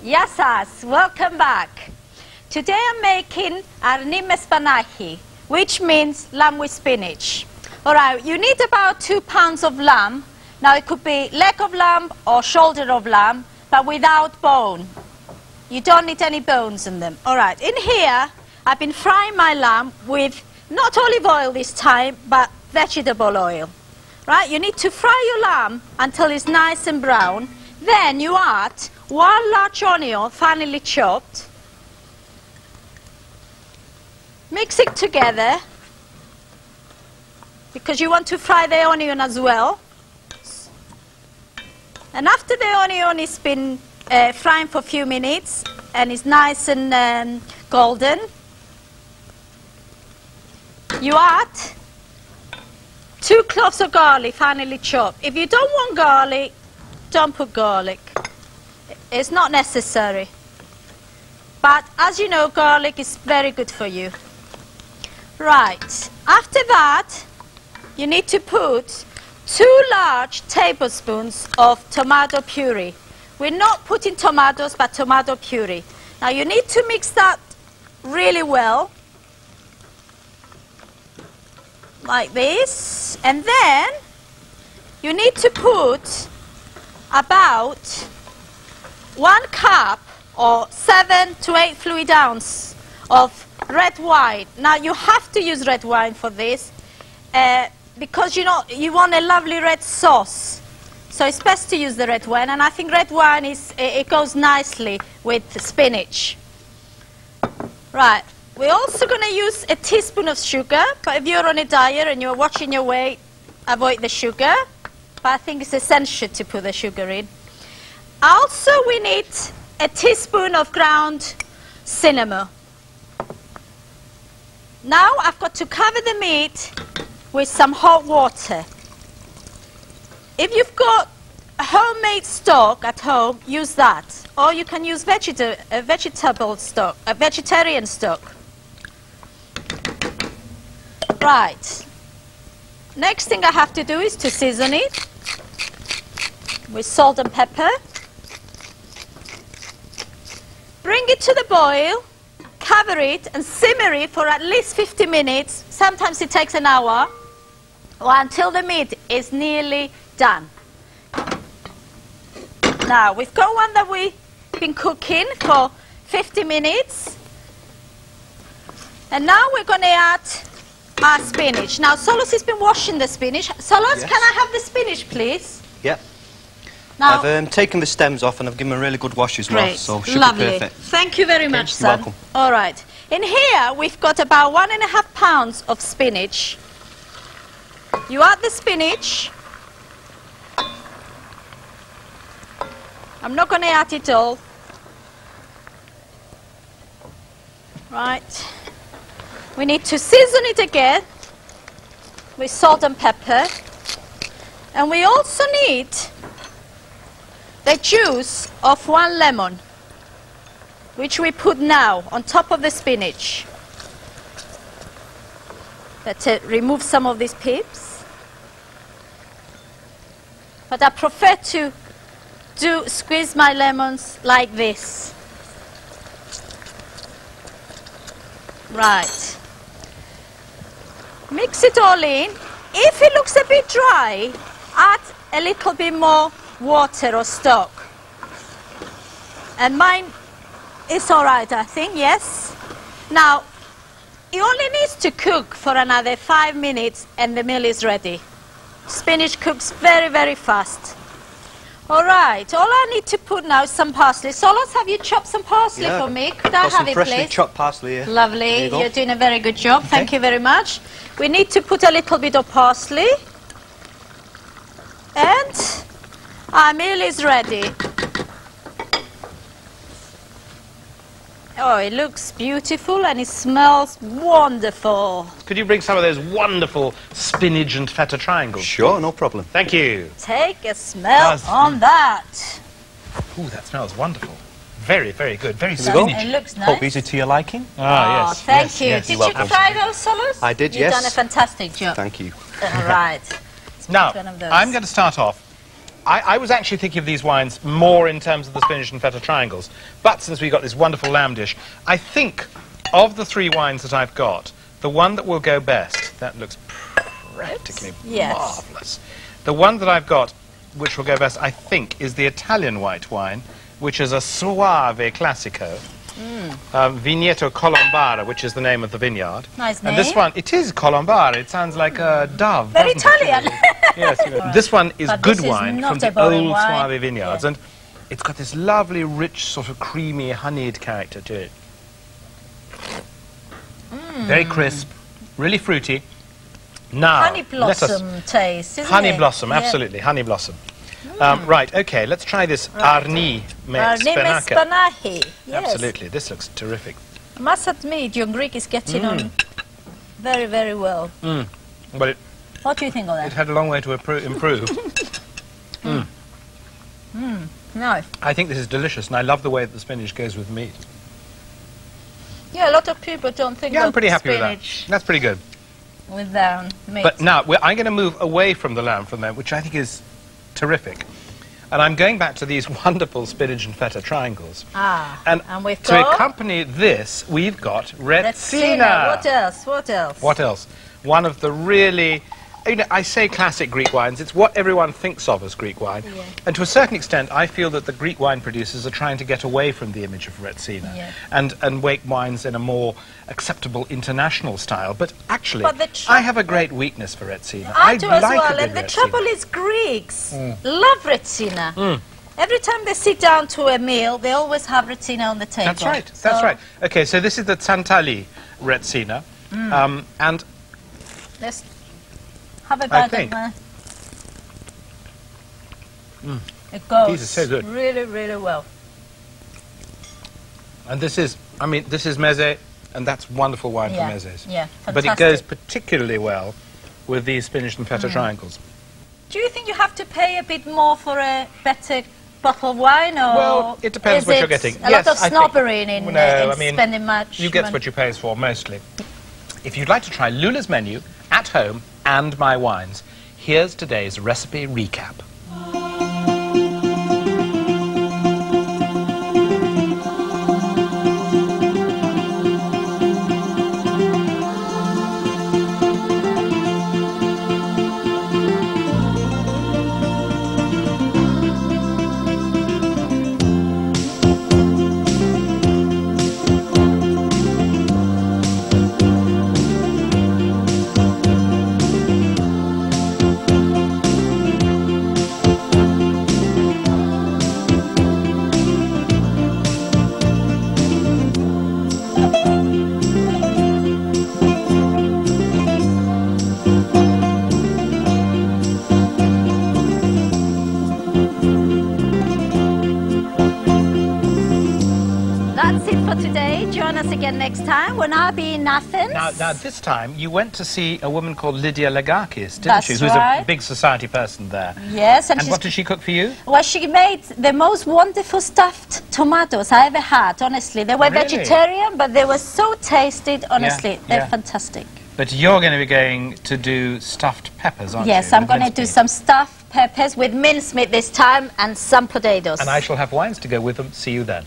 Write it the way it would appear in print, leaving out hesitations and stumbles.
Yassas, welcome back. Today I'm making Lamb and Spinach, which means lamb with spinach. Alright, you need about 2 pounds of lamb. Now it could be leg of lamb or shoulder of lamb, but without bone. You don't need any bones in them. Alright, in here I've been frying my lamb with not olive oil this time, but vegetable oil. Right, you need to fry your lamb until it's nice and brown. Then you add 1 large onion, finely chopped. Mix it together, because you want to fry the onion as well. And after the onion has been frying for a few minutes and is nice and golden, you add 2 cloves of garlic, finely chopped. If you don't want garlic, don't put garlic. It's not necessary. But as you know, garlic is very good for you. Right. After that, you need to put 2 large tablespoons of tomato puree. We're not putting tomatoes, but tomato puree. Now you need to mix that really well, like this. And then you need to put about 1 cup or 7 to 8 fluid ounces of red wine. Now you have to use red wine for this because you want a lovely red sauce. So it's best to use the red wine, and I think red wine it goes nicely with spinach. Right, we're also going to use a teaspoon of sugar, but if you're on a diet and you're watching your weight, avoid the sugar. But I think it's essential to put the sugar in. Also, we need a teaspoon of ground cinnamon. Now I've got to cover the meat with some hot water. If you've got a homemade stock at home, use that. Or you can use vegetable stock, a vegetarian stock. Right. Next thing I have to do is to season it with salt and pepper. Bring it to the boil, cover it and simmer it for at least 50 minutes. Sometimes it takes an hour, or until the meat is nearly done. Now we've got one that we've been cooking for 50 minutes. And now we're going to add our spinach. Now Solos has been washing the spinach. Solos, yes. Can I have the spinach, please? Yep. Now, I've taken the stems off and I've given them a really good wash as well, so should lovely. be perfect. Thank you very much, son. You're welcome. All right. In here, we've got about 1.5 pounds of spinach. You add the spinach. I'm not going to add it all. Right. We need to season it again with salt and pepper. And we also need the juice of 1 lemon, which we put now on top of the spinach. Let's remove some of these pips. But I prefer to squeeze my lemons like this. Right. Mix it all in. If it looks a bit dry, add a little bit more water or stock. And mine is all right, I think, yes. Now, it only needs to cook for another 5 minutes and the meal is ready. Spinach cooks very, very fast. All right, all I need to put now is some parsley. Solos, have you chopped some parsley for me? Could I have it, please? Freshly chopped parsley here. Lovely, you're doing a very good job. Okay. Thank you very much. We need to put a little bit of parsley. And our meal is ready. Oh, it looks beautiful and it smells wonderful. Could you bring some of those wonderful spinach and feta triangles? Sure, no problem. Thank you. Take a smell on that. Ooh, that smells wonderful. Very, very good. Very spinach. It looks nice. Hope these are to your liking. Ah, yes. Thank you. Yes, Did you try those, Solos? I did, yes. You've done a fantastic job. Thank you. All right. Now, I'm going to start off I was actually thinking of these wines more in terms of the spinach and feta triangles. But since we've got this wonderful lamb dish, I think of the 3 wines that I've got, the one that will go best, that looks practically marvellous. The one that I've got, which will go best, I think, is the Italian white wine, which is a Soave Classico. Vigneto Colombara, which is the name of the vineyard. Nice name. And this one, it is Colombara. It sounds like a dove. Very Italian. Yes. This one is but good this wine is from the boring old wine. Soave vineyards, and it's got this lovely, rich, sort of creamy, honeyed character to it. Very crisp, really fruity. Now, Honey blossom taste, isn't honey it? blossom, absolutely, honey blossom. Right, okay, let's try this Arni met Spinach. Yes. Absolutely, this looks terrific. I must admit, your Greek is getting on very, very well. But What do you think of that? it had a long way to improve. No. I think this is delicious, and I love the way that the spinach goes with meat. Yeah, a lot of people don't think Yeah, I'm pretty happy with that. spinach That's pretty good. with meat. But now, I'm going to move away from the lamb from there, which I think is terrific. And I'm going back to these wonderful spinach and feta triangles. and we've to got accompany this, we've got Retsina. What else? What else? What else? One of the really, you know, I say classic Greek wines. It's what everyone thinks of as Greek wine. Yeah. And to a certain extent, I feel that the Greek wine producers are trying to get away from the image of Retsina and make wines in a more acceptable international style. But actually, I have a great weakness for Retsina. I do as like well. a good And the Retsina. trouble is Greeks love Retsina. Every time they sit down to a meal, they always have Retsina on the table. That's right, that's right. Okay, so this is the Tsantali Retsina. And let's have a bite think- of that. It goes These are so good. really, really well. And this is, I mean, this is meze, and that's wonderful wine for Yeah, mezes. yeah, But it fantastic. goes particularly well with these spinach and feta triangles. Do you think you have to pay a bit more for a better bottle of wine, or Well, it depends is what you're it getting. A Yes, lot of I think- snobbery in No, I mean, spending much You get money? what you pay for, mostly. If you'd like to try Loulla's menu at home and my wines, here's today's recipe recap. That's it for today. Join us again next time when I'll be in Athens. Now, this time, you went to see a woman called Lydia Lagakis, didn't That's you? Who's right. a big society person there. Yes, and And what did she cook for you? well, she made the most wonderful stuffed tomatoes I ever had, honestly. They were Really? vegetarian, but they were so tasty, honestly. They're yeah. fantastic. But you're going to be going to do stuffed peppers, aren't you? Yes, I'm with going to do mincemeat? some stuffed peppers with mincemeat this time and some potatoes. And I shall have wines to go with them. See you then.